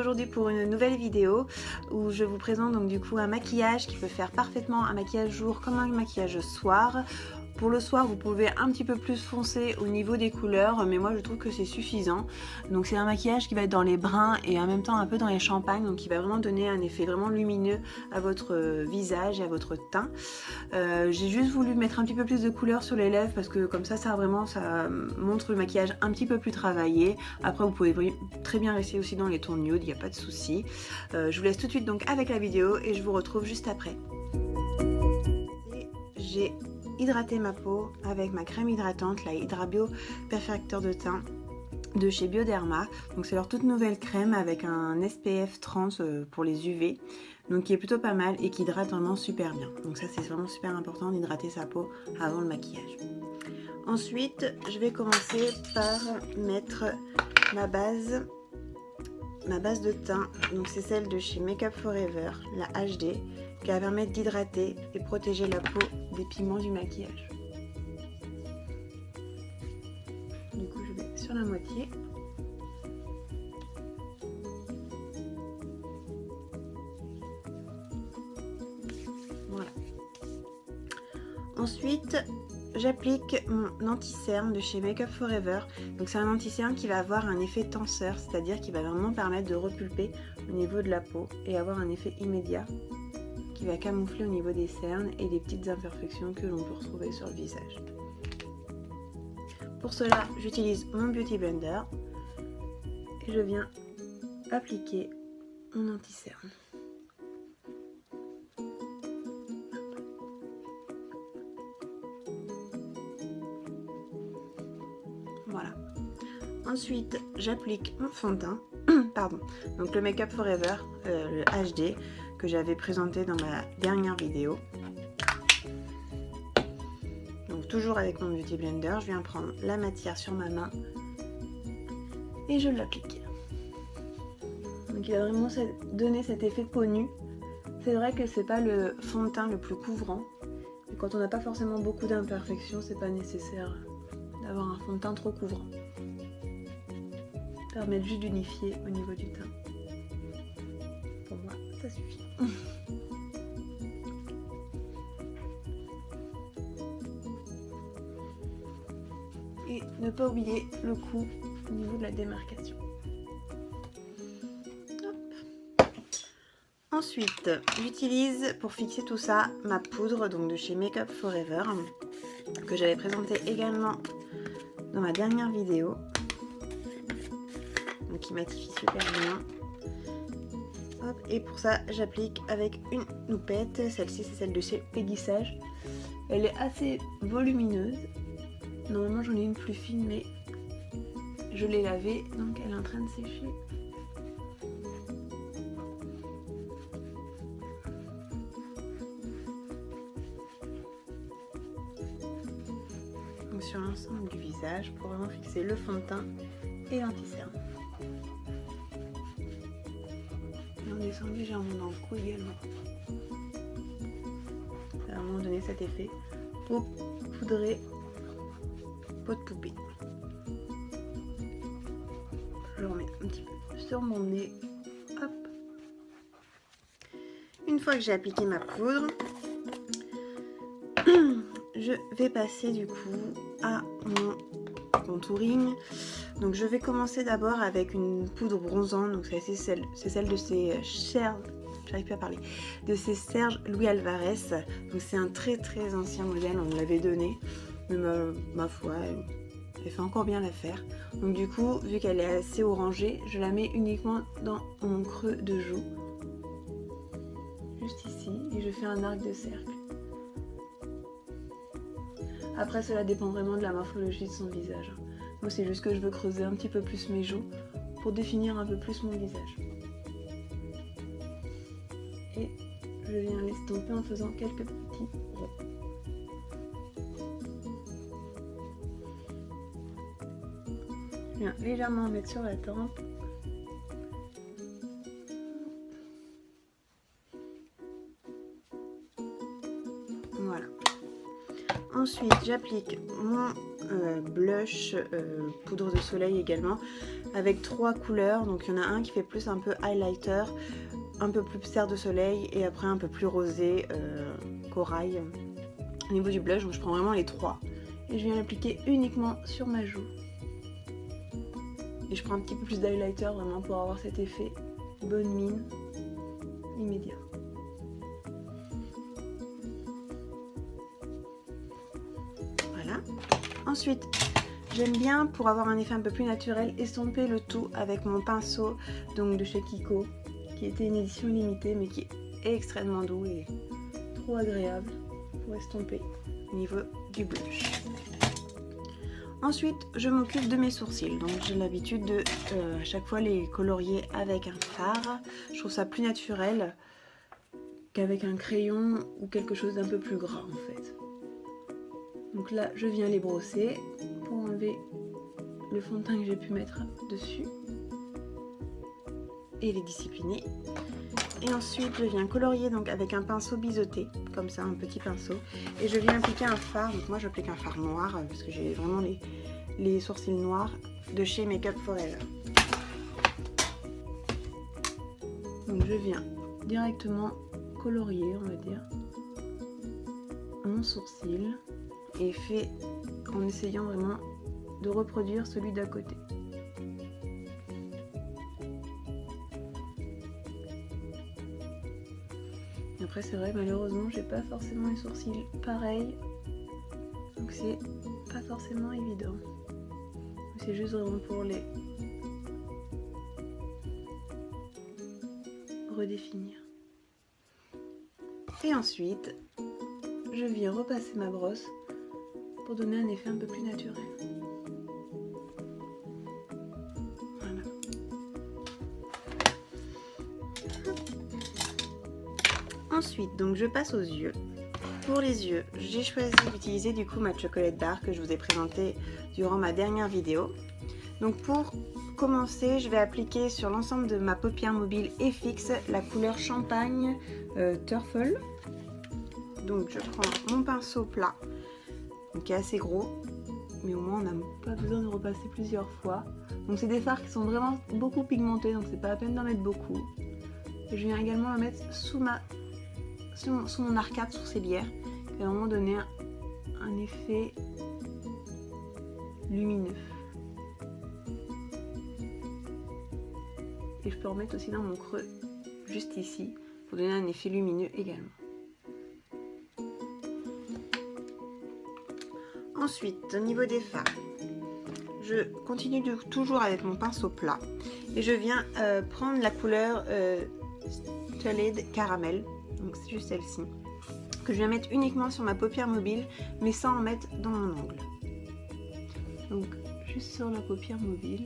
aujourd'hui pour une nouvelle vidéo où je vous présente donc du coup un maquillage qui peut faire parfaitement un maquillage jour comme un maquillage soir. Pour le soir, vous pouvez un petit peu plus foncer au niveau des couleurs, mais moi je trouve que c'est suffisant. Donc c'est un maquillage qui va être dans les bruns et en même temps un peu dans les champagnes, donc qui va vraiment donner un effet vraiment lumineux à votre visage et à votre teint. J'ai juste voulu mettre un petit peu plus de couleur sur les lèvres parce que comme ça montre le maquillage un petit peu plus travaillé. Après vous pouvez très bien rester aussi dans les tons nude, il n'y a pas de souci. Je vous laisse tout de suite donc avec la vidéo et je vous retrouve juste après. J'ai hydraté ma peau avec ma crème hydratante, la Hydra Bio Perfecteur de teint de chez Bioderma. Donc c'est leur toute nouvelle crème avec un SPF 30 pour les UV, donc qui est plutôt pas mal et qui hydrate vraiment super bien. Donc ça c'est vraiment super important d'hydrater sa peau avant le maquillage. Ensuite je vais commencer par mettre ma base de teint, donc c'est celle de chez Make Up For Ever, la HD, qui va permettre d'hydrater et protéger la peau des pigments du maquillage. Du coup je vais sur la moitié. Voilà. Ensuite j'applique mon anti-cerne de chez Make Up For Ever. Donc c'est un anti-cerne qui va avoir un effet tenseur, c'est-à-dire qui va vraiment permettre de repulper au niveau de la peau et avoir un effet immédiat qui va camoufler au niveau des cernes et des petites imperfections que l'on peut retrouver sur le visage. Pour cela, j'utilise mon Beauty Blender et je viens appliquer mon anti-cerne. Voilà. Ensuite, j'applique mon fond de teint, pardon, donc le Make Up For Ever, le HD, que j'avais présenté dans ma dernière vidéo. Donc toujours avec mon Beauty Blender, je viens prendre la matière sur ma main et je l'applique. Donc il va vraiment donner cet effet peau nue. C'est vrai que c'est pas le fond de teint le plus couvrant, mais quand on n'a pas forcément beaucoup d'imperfections, c'est pas nécessaire d'avoir un fond de teint trop couvrant. Ça permet juste d'unifier au niveau du teint. Pour moi, ça suffit. Et ne pas oublier le coup au niveau de la démarcation. Hop. Ensuite, j'utilise pour fixer tout ça ma poudre donc de chez Make Up For Ever que j'avais présentée également dans ma dernière vidéo, donc qui matifie super bien. Hop. Et pour ça, j'applique avec une noupette. Celle-ci, c'est celle de chez Peggy Sage. Elle est assez volumineuse. Normalement j'en ai une plus fine mais je l'ai lavée donc elle est en train de sécher. Donc sur l'ensemble du visage pour vraiment fixer le fond de teint et l'anti-cerne. Et on descend légèrement dans le cou également. Ça va vraiment donner cet effet peau poudrée, peau de poupée. Je le remets un petit peu sur mon nez. Hop. Une fois que j'ai appliqué ma poudre, je vais passer du coup à mon contouring. Donc je vais commencer d'abord avec une poudre bronzante. Donc c'est celle de ces Serge Louis Alvarez. Donc c'est un très ancien modèle, on me l'avait donné. Mais ma foi, elle fait encore bien l'affaire. Donc du coup, vu qu'elle est assez orangée, je la mets uniquement dans mon creux de joue. Juste ici. Et je fais un arc de cercle. Après, cela dépend vraiment de la morphologie de son visage. Moi, c'est juste que je veux creuser un petit peu plus mes joues pour définir un peu plus mon visage. Et je viens l'estomper en faisant quelques petits ronds. Je viens légèrement mettre sur la tempe. Voilà. Ensuite, j'applique mon blush poudre de soleil également avec 3 couleurs. Donc il y en a un qui fait plus un peu highlighter, un peu plus cerf de soleil et après un peu plus rosé, corail au niveau du blush. Donc je prends vraiment les 3 et je viens l'appliquer uniquement sur ma joue. Et je prends un petit peu plus d'highlighter vraiment pour avoir cet effet bonne mine immédiat. Voilà. Ensuite, j'aime bien, pour avoir un effet un peu plus naturel, estomper le tout avec mon pinceau donc de chez Kiko, qui était une édition limitée mais qui est extrêmement doux et trop agréable pour estomper au niveau du blush. Ensuite, je m'occupe de mes sourcils. Donc j'ai l'habitude de à chaque fois les colorier avec un fard. Je trouve ça plus naturel qu'avec un crayon ou quelque chose d'un peu plus gras en fait. Donc là, je viens les brosser pour enlever le fond de teint que j'ai pu mettre dessus et les discipliner. Et ensuite, je viens colorier donc avec un pinceau biseauté, comme ça, un petit pinceau. Et je viens appliquer un fard. Donc moi, j'applique un fard noir parce que j'ai vraiment les sourcils noirs de chez Make Up Forever. Donc je viens directement colorier, on va dire, mon sourcil et fait en essayant vraiment de reproduire celui d'à côté. Après c'est vrai, malheureusement j'ai pas forcément les sourcils pareils, donc c'est pas forcément évident. C'est juste vraiment pour les redéfinir. Et ensuite je viens repasser ma brosse pour donner un effet un peu plus naturel. Voilà. Ensuite, donc je passe aux yeux. Pour les yeux, j'ai choisi d'utiliser du coup ma chocolate bar que je vous ai présentée durant ma dernière vidéo. Donc pour commencer, je vais appliquer sur l'ensemble de ma paupière mobile et fixe la couleur champagne Turfle. Donc je prends mon pinceau plat, donc qui est assez gros, mais au moins on n'a pas besoin de repasser plusieurs fois. Donc c'est des fards qui sont vraiment beaucoup pigmentés, donc c'est pas la peine d'en mettre beaucoup. Et je viens également le mettre sous mon arcade sourcilière, qui va vraiment donner un effet lumineux. Et je peux en mettre aussi dans mon creux, juste ici, pour donner un effet lumineux également. Ensuite, au niveau des fards, je continue toujours avec mon pinceau plat et je viens prendre la couleur Stolid Caramel, donc c'est juste celle-ci, que je viens mettre uniquement sur ma paupière mobile, mais sans en mettre dans mon ongle. Donc juste sur la paupière mobile,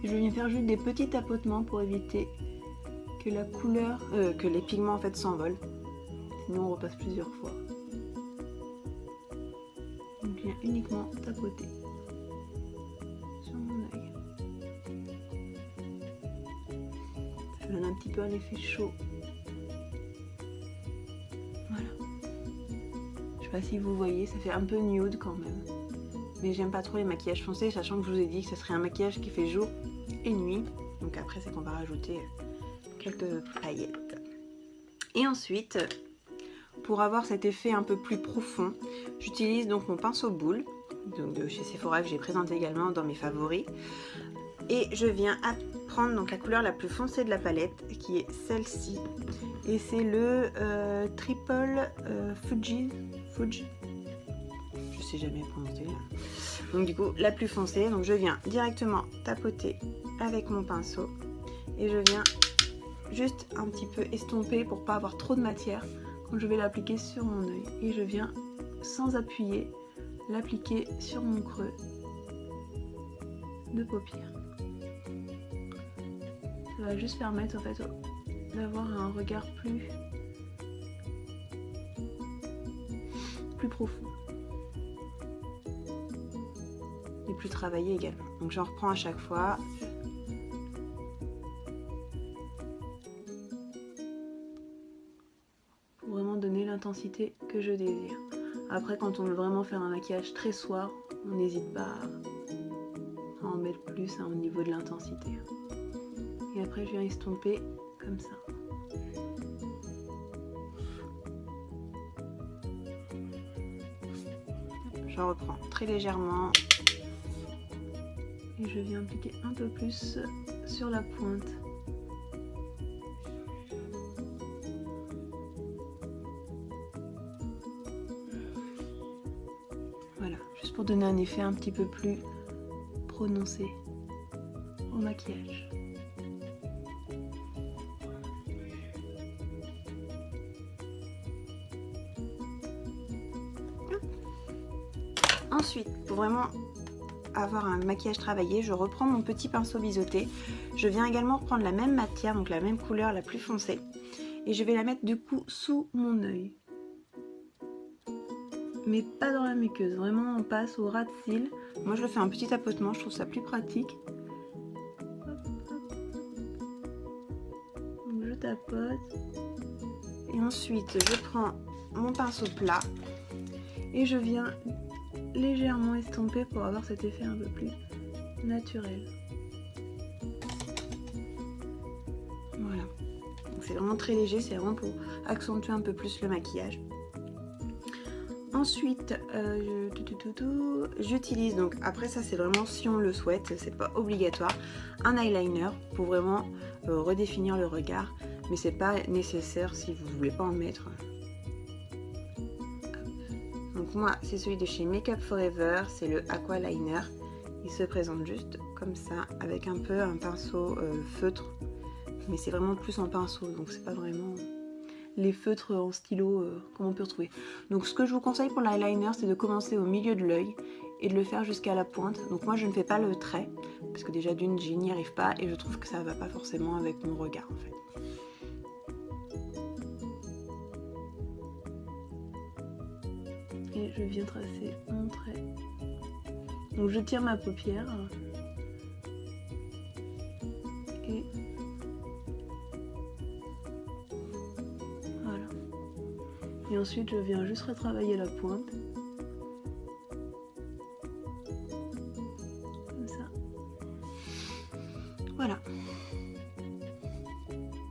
je viens faire juste des petits tapotements pour éviter que la couleur, que les pigments en fait s'envolent. Sinon on repasse plusieurs fois. Donc je viens uniquement tapoter sur mon œil. Ça donne un petit peu un effet chaud. Voilà. Je sais pas si vous voyez, ça fait un peu nude quand même. Mais j'aime pas trop les maquillages foncés, sachant que je vous ai dit que ce serait un maquillage qui fait jour et nuit. Donc après c'est qu'on va rajouter quelques paillettes. Et ensuite, pour avoir cet effet un peu plus profond, j'utilise donc mon pinceau boule, donc de chez Sephora, que j'ai présenté également dans mes favoris. Et je viens prendre donc la couleur la plus foncée de la palette, qui est celle-ci. Et c'est le Triple Fuji. Je sais jamais prononcer. Donc du coup, la plus foncée. Donc je viens directement tapoter avec mon pinceau. Et je viens juste un petit peu estomper pour pas avoir trop de matière quand je vais l'appliquer sur mon œil. Et je viens, sans appuyer, l'appliquer sur mon creux de paupière. Ça va juste permettre en fait d'avoir un regard plus profond et plus travaillé également. Donc j'en reprends à chaque fois. Pour vraiment donner l'intensité que je désire. Après, quand on veut vraiment faire un maquillage très soir, on n'hésite pas à en mettre plus au niveau de l'intensité. Et après, je viens estomper comme ça. Je reprends très légèrement et je viens appliquer un peu plus sur la pointe. Voilà, juste pour donner un effet un petit peu plus prononcé au maquillage. Ensuite, pour vraiment avoir un maquillage travaillé, je reprends mon petit pinceau biseauté. Je viens également prendre la même matière, donc la même couleur, la plus foncée. Et je vais la mettre du coup sous mon œil. Mais pas dans la muqueuse, vraiment on passe au ras de cils. Moi je le fais un petit tapotement, je trouve ça plus pratique. Donc je tapote. Et ensuite je prends mon pinceau plat et je viens légèrement estomper pour avoir cet effet un peu plus naturel. Voilà, c'est vraiment très léger, c'est vraiment pour accentuer un peu plus le maquillage. Ensuite, j'utilise, donc après ça c'est vraiment si on le souhaite, c'est pas obligatoire, un eyeliner pour vraiment redéfinir le regard, mais c'est pas nécessaire si vous voulez pas en mettre. Donc moi c'est celui de chez Make Up For Ever, c'est le Aqua Liner. Il se présente juste comme ça avec un peu un pinceau feutre, mais c'est vraiment plus en pinceau, donc c'est pas vraiment les feutres en stylo comme on peut retrouver. Donc ce que je vous conseille pour l'eyeliner, c'est de commencer au milieu de l'œil et de le faire jusqu'à la pointe. Donc moi je ne fais pas le trait parce que déjà d'une je n'y arrive pas et je trouve que ça va pas forcément avec mon regard en fait. Et je viens tracer mon trait. Donc je tire ma paupière et voilà. Et ensuite je viens juste retravailler la pointe. Comme ça. Voilà.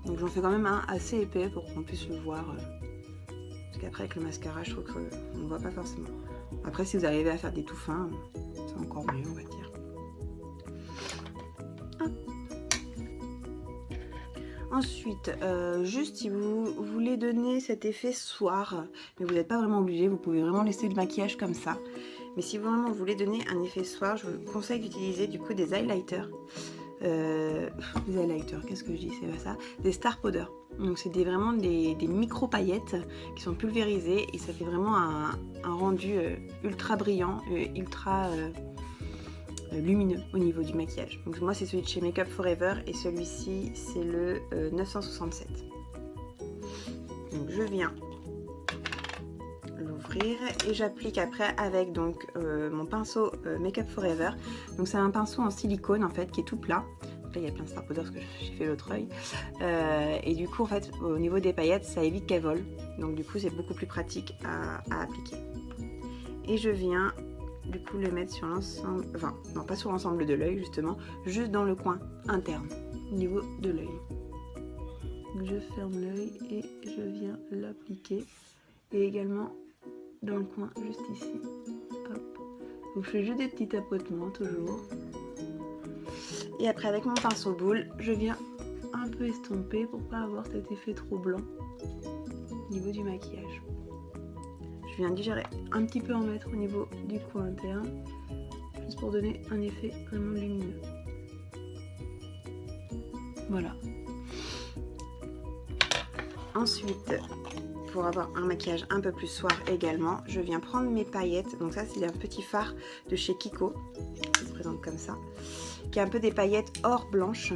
Donc j'en fais quand même un assez épais pour qu'on puisse le voir. Parce qu'après avec le mascara je trouve qu'on ne voit pas forcément. Après si vous arrivez à faire des tout fins, c'est encore mieux on va dire. Ensuite, juste si vous voulez donner cet effet soir, mais vous n'êtes pas vraiment obligé, vous pouvez vraiment laisser le maquillage comme ça. Mais si vraiment vous voulez donner un effet soir, je vous conseille d'utiliser du coup des highlighters. Des highlighters, qu'est-ce que je dis, c'est pas ça, des star powder. Donc c'est vraiment des micro paillettes qui sont pulvérisées et ça fait vraiment un rendu ultra brillant, ultra lumineux au niveau du maquillage. Donc moi c'est celui de chez Make Up For Ever et celui-ci c'est le 967. Donc je viens l'ouvrir et j'applique après avec donc mon pinceau Make Up For Ever. Donc c'est un pinceau en silicone en fait qui est tout plat. Là il y a plein de star powder parce que j'ai fait l'autre œil. Et du coup en fait au niveau des paillettes ça évite qu'elles volent. Donc du coup c'est beaucoup plus pratique à appliquer. Et je viens du coup le mettre sur l'ensemble, enfin non pas sur l'ensemble de l'œil justement, juste dans le coin interne, au niveau de l'œil. Je ferme l'œil et je viens l'appliquer. Et également dans le coin juste ici. Hop. Donc je fais juste des petits tapotements toujours. Et après avec mon pinceau boule, je viens un peu estomper pour pas avoir cet effet trop blanc au niveau du maquillage. Je viens digérer un petit peu en mettre au niveau du coin interne, juste pour donner un effet vraiment lumineux. Voilà. Ensuite, pour avoir un maquillage un peu plus soir également, je viens prendre mes paillettes. Donc ça c'est un petit fard de chez Kiko, qui se présente comme ça, qui a un peu des paillettes or blanches.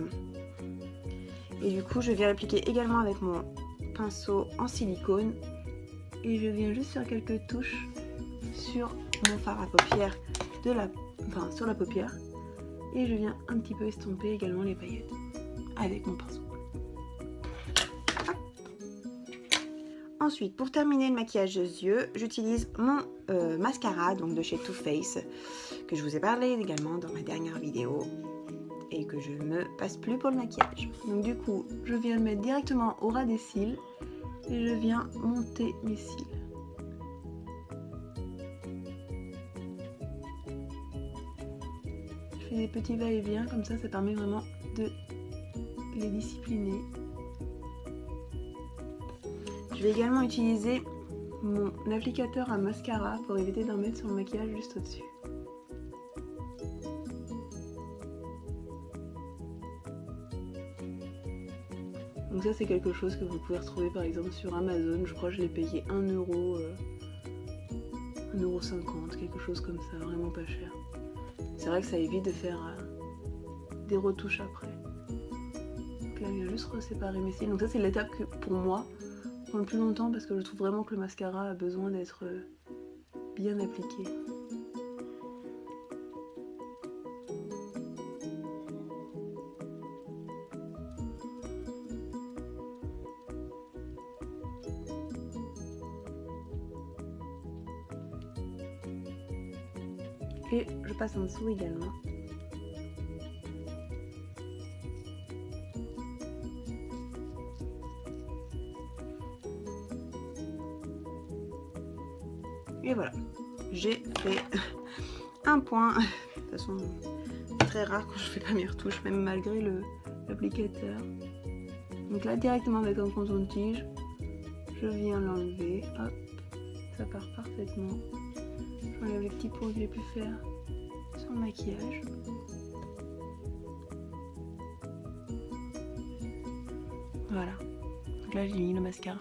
Et du coup je viens l'appliquer également avec mon pinceau en silicone. Et je viens juste faire quelques touches sur mon fard à paupières sur la paupière. Et je viens un petit peu estomper également les paillettes avec mon pinceau. Hop. Ensuite, pour terminer le maquillage des yeux, j'utilise mon mascara donc de chez Too Faced, que je vous ai parlé également dans ma dernière vidéo et que je ne me passe plus pour le maquillage. Donc du coup, je viens le mettre directement au ras des cils et je viens monter mes cils. Je fais des petits va-et-vient comme ça permet vraiment de les discipliner. Je vais également utiliser mon applicateur à mascara pour éviter d'en mettre sur le maquillage juste au-dessus. Donc ça c'est quelque chose que vous pouvez retrouver par exemple sur Amazon, je crois que je l'ai payé 1€, 1,50€, quelque chose comme ça, vraiment pas cher. C'est vrai que ça évite de faire des retouches après. Donc là je viens juste reséparer mes cils, donc ça c'est l'étape que pour moi prend le plus longtemps parce que je trouve vraiment que le mascara a besoin d'être bien appliqué. Et je passe en dessous également. Et voilà, j'ai fait un point. De toute façon, c'est très rare quand je fais pas mes retouches, même malgré l'applicateur. Donc là, directement avec un contour de tige, je viens l'enlever. Hop, ça part parfaitement. J'enlève les petits points que j'ai pu faire sur le maquillage. Voilà, donc là j'ai mis le mascara.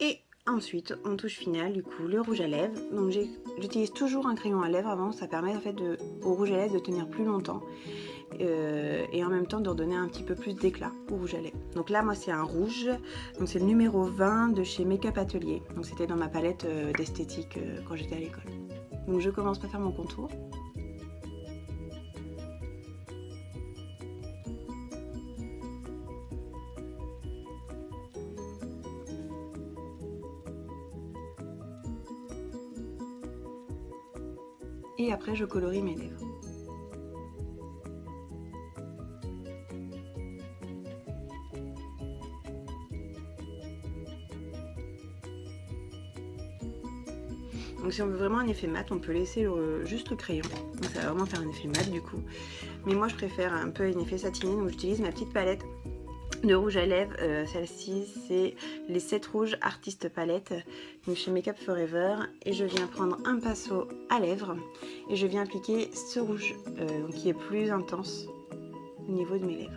Et ensuite, en touche finale, du coup, le rouge à lèvres. Donc j'utilise toujours un crayon à lèvres avant, ça permet en fait au rouge à lèvres de tenir plus longtemps. Et en même temps de redonner un petit peu plus d'éclat au rouge à lèvres. Donc là moi c'est un rouge, donc c'est le numéro 20 de chez Make Up Atelier, donc c'était dans ma palette d'esthétique quand j'étais à l'école. Donc je commence par faire mon contour. Et après je colorie mes lèvres. Donc si on veut vraiment un effet mat, on peut laisser juste le crayon. Donc ça va vraiment faire un effet mat du coup. Mais moi je préfère un peu un effet satiné, donc j'utilise ma petite palette de rouge à lèvres. Celle-ci c'est les 7 rouges Artist Palette, donc chez Make Up Forever. Et je viens prendre un pinceau à lèvres et je viens appliquer ce rouge donc qui est plus intense au niveau de mes lèvres.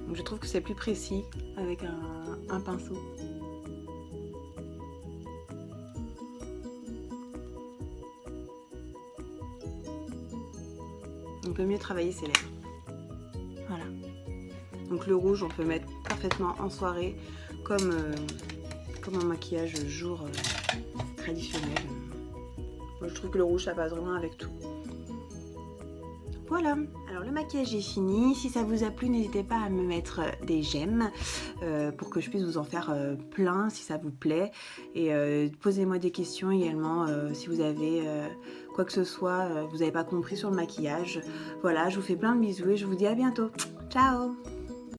Donc je trouve que c'est plus précis avec un pinceau. On peut mieux travailler ses lèvres. Voilà. Donc le rouge, on peut mettre parfaitement en soirée comme un maquillage jour traditionnel. Moi, je trouve que le rouge, ça passe vraiment avec tout. Voilà, alors le maquillage est fini. Si ça vous a plu, n'hésitez pas à me mettre des j'aime pour que je puisse vous en faire plein si ça vous plaît. Et posez-moi des questions également si vous avez quoi que ce soit, vous n'avez pas compris sur le maquillage. Voilà, je vous fais plein de bisous et je vous dis à bientôt. Ciao!